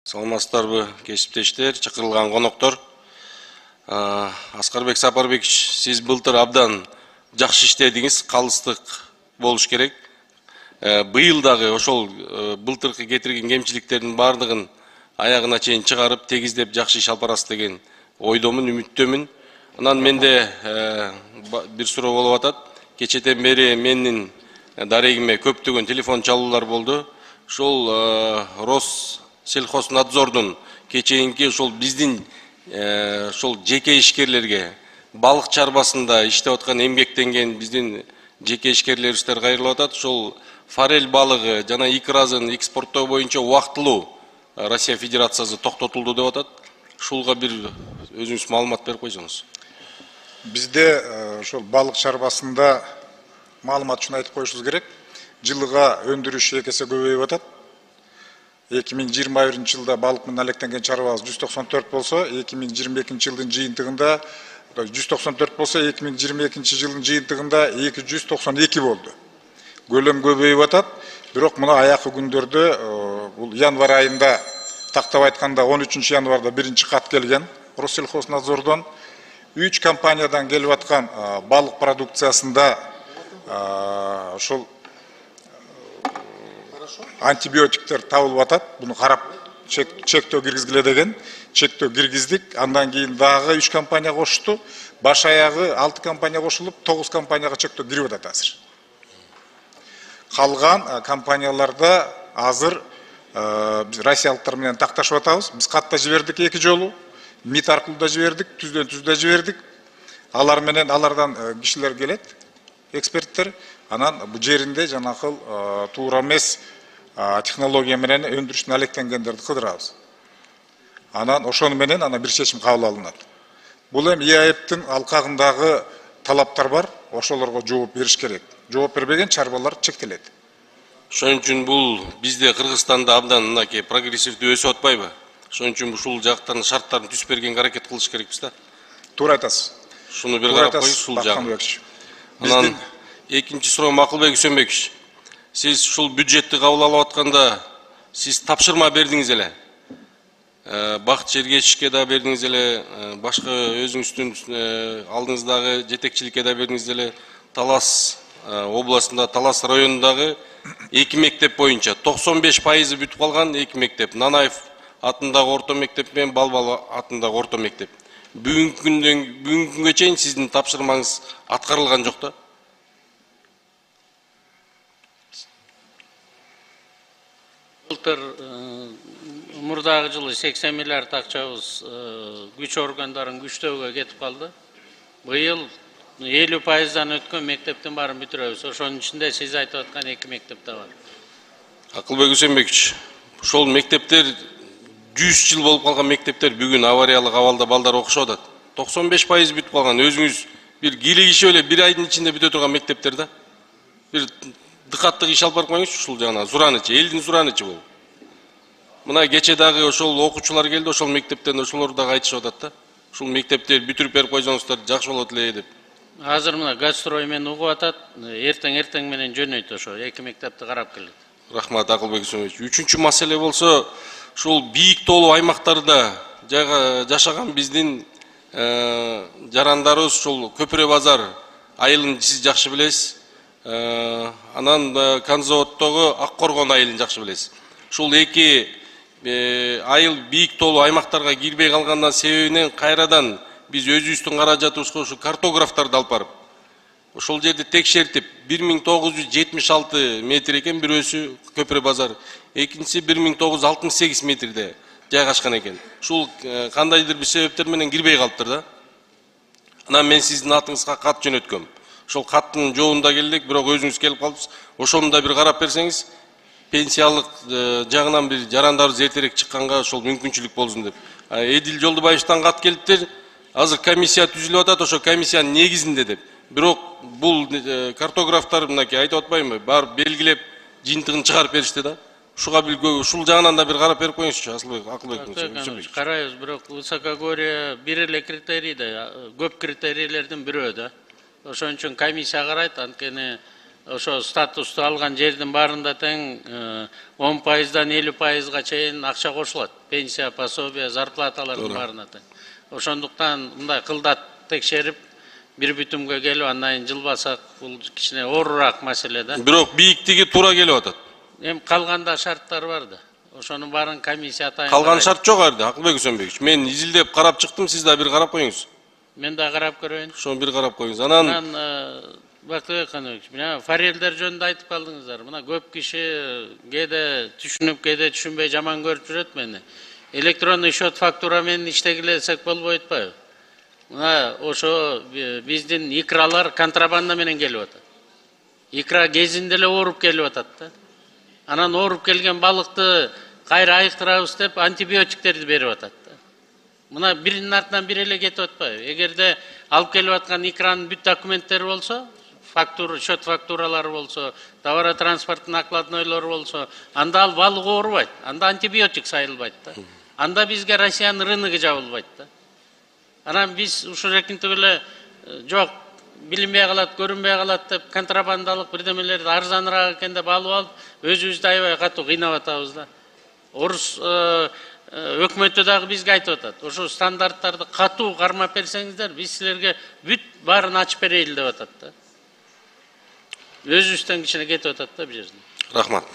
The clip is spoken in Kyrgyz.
Саламатсыздарбы, кесиптештер, чакырылган коноктор. Аскарбек Сапарбекович, сиз былтыр абдан жакшы иштедиңиз, калыстык болуш керек. Быйыл дагы ошол былтыркы кетирген кемчиликтердин бардыгын аягына чейин чыгарып, тегиздеп жакшы иш алып барасыз деген ойдомун, үмүттөмүн. Анан менде бир суроо болуп атат. Кечеден бери менин дарегиме көптөгөн телефон чалуулар болду. Ошол Россельхознадзордун кечээинки ошол биздин ошол жеке ишкерлерге балык чарбасында иштеп аткан эмгектенген биздин жеке ишкерлерибиздер кайрылып атат. Ошол форель балыгы жана икразын экспорттоо боюнча убактылуу Россия Федерациясы токтотулду деп атат. Ушулга бир өзүңүз маалымат берип койсоңуз. Bizde ошол балык чарбасында маалымат үчүн айтып коюшубуз керек. Жылыга өндүрүш экесе көбөйүп атат. 2021 жылда балык менен алектенген чарбабыз 194 болсо, 2022 жылдын жыйынтыгында 194 болсо, 2022 жылдын жыйынтыгында 292 болду. Көлөм көбөйүп атат. Бирок мына аякы күндөрдө бул январь айында тактап айтканда 13 январда биринчи кат келген Россельхознадзордон 3 компаниядан келип аткан балык продукциясында ошол антибиотиктер табылып атат. Буну карап чектөө киргизгиле деген. Чектөө киргиздик. Андан кийин дагы 3 компания кошту. Баш аягы 6 компания кошулуп, 9 компанияга чектөө кирип атат азыр. Калган компанияларда азыр биз россиялыктар менен такташып атабыз. Биз катта жибердик 2 жолу. МИД аркылуу да жибердик, түздөн да жибердик. Алар менен алардан кишилер келет, эксперттер. Анан бу жеринде жанакыл туура эмес технология менен өндүрүштүн алектенгендерди кыдырабыз. Анан ошону менен бир чечим кабыл алынат. Бул эми ИАЭПтин алкагындагы талаптар бар, ошолорго жооп бериш керек. Жооп бербеген чарбалар чектелет. Ошон үчүн бул бизде Кыргызстанда абдан мынакей прогрессивдүү өсүп атпайбы? Ошон үчүн ушул жактан шарттарын түзүп бергенге аракет кылыш керекпиз да. Туура айтасыз. Шуну бир карап коюш ушул жагы. Анан экинчи суроо Макулбек Үсөнбекович. Сиз ушул бюджетти кабыл алып атканда сиз тапшырма бердиңиз эле. Бакыт Шергечевке да бердиңиз эле, башка өзүңүздүн алдыңыздагы жетекчиликке да бердиңиз эле. Талас областында, Талас районундагы 2 мектеп боюнча 95% бүтүп калган 2 мектеп. Нанаев атындагы орто мектеп менен Балбал атындагы орто мектеп. Бүгүнкү күнгө чейин сиздин тапшырмаңыз аткарылган жок да? Былтыр мурдагы жылы 80 миллиард акчабыз күч органдарын күчтөөгө кетип калды. Быйыл 50%дан өткөн мектептин баарын бүтүрөбүз. Ошонун ичинде сиз айтып аткан 2 мектеп да бар. Акылбек Үсөнбекович, ошол мектептер 100 жыл болуп калган мектептер бүгүн авариялык абалда балдар окушуп атат. 95% бүтүп калган. Өзүңүз бир кийлигишип эле бир айдын ичинде бүтө турган мектептер да. Бир дыкаттык иш алып барып коюңузчу, ушул жана суранычы, элдин суранычы бул. Мына кече дагы ошол окуучулар келди, ошол мектептен ошолор дагы айтышып атат да. Ушул мектепти бүтүрүп берип койсоңуздар жакшы болот эле деп. Азыр мына Гастрой менен угуп атат. Эртең менен жөнөйт ошо 2 мектепти карап келет. Рахмат Акылбек Үсөнбекович. Үчүнчү маселе болсо, ушул бийик тоолуу аймактарда жашаган биздин жарандарыбыз ушул Көпүрө базар айылын сиз жакшы билесиз. Анан Канзаводдогу Аккоргон айылын жакшы билесиз. Ушул 2 айыл бийик тоолуу аймактарга кирбей калгандан себебинен кайрадан биз өзүбүздүн каражатыбызга ушу картографтарды алып барып, ошол жерди текшертип 1976 метр экен бирөөсү Көпүрө базар, экинчиси 1968 метрде жайгашкан экен. Ушул кандайдыр бир себептер менен кирбей калыптыр да. Анан мен сиздин атыңызга кат жөнөткөм. Ошол каттын жообунда келдик, бирок өзүңүз келип калыпсыз. Ошону да бир карап берсеңиз, пенсиялык жагынан бир жарандарыбыз эртерээк чыкканга ошол мүмкүнчүлүк болсун деп. Эдил Жолдубаевтан кат келиптир. Азыр комиссия түзүлүп атат, ошо комиссиянын негизинде деп. Бирок бул картографтар мынакей айтып атпаймынбы, барып белгилеп, жыйынтыгын чыгарып беришти да. Ушуга бир ушул жагынан да бир карап берип коюңузчу, Акылбек. Карайбыз, бирок высокогорье бир эле критерий да, көп критерийлердин бирөө да. Ошон үчүн комиссия карайт, анткени ошо статусту алган жердин баарында тең 10%дан 50%га чейин акча кошулат. Пенсия, пособие, зарплаталардын баарына тең. Ошондуктан мындай кылдат текшерип, бир бүтүмгө келип, андан кийин жылбасак, бул кичине оорураак маселе да. Бирок бийиктиги туура келип атат. Эми калганда шарттар бар да. Ошонун баарын комиссия атайын. Калган шарт жок ар жерде, Акылбек Үсөнбекович. Мен изилдеп карап чыктым, сиз да бир карап коюңуз. Мен да карап көрөйүн. Ошону бир карап коюңуз. Анан Бактыбек Каныбекович, мына форелдер жөнүндө айтып калдыңыздар. Мына көп киши кээде түшүнүп, кээде түшүнбөй жаман көрүп жүрөт мени. Электронный счет фактура менен иштегиле десек болбойт атпайбы? Мына ошо биздин икралар контрабанда менен келип атат. Икра кезинде эле ооруп келип атат да. Анан ооруп келген балыкты кайра айыктырабыз деп антибиотиктерди берип атат да. Мына биринин артынан бири эле кетип атпайбы? Эгерде алып келип аткан ikranын бүт документтери болсо, счет фактуралары болсо, товаротранспорттун накладнойлору болсо, анда ал балык оорубайт, анда антибиотик сайылбайт да. Анда бизге Россиянын рыногу жабылбайт да. Анан биз ушул эркинтип эле жок, билинбей калат, көрүнбөй калат деп контрабандалык бирдемелерди арзаныраак экен деп алып алып, өзүбүздү аябай катуу кыйнап атабыз да. Орус өкмөтү дагы бизге айтып атат. Ошо стандарттарды катуу кармап берсеңиздер, биз силерге бүт баарын ачып берейли деп атат да. Өзүбүздөн кичине кетип атат да бул жерде. Рахмат.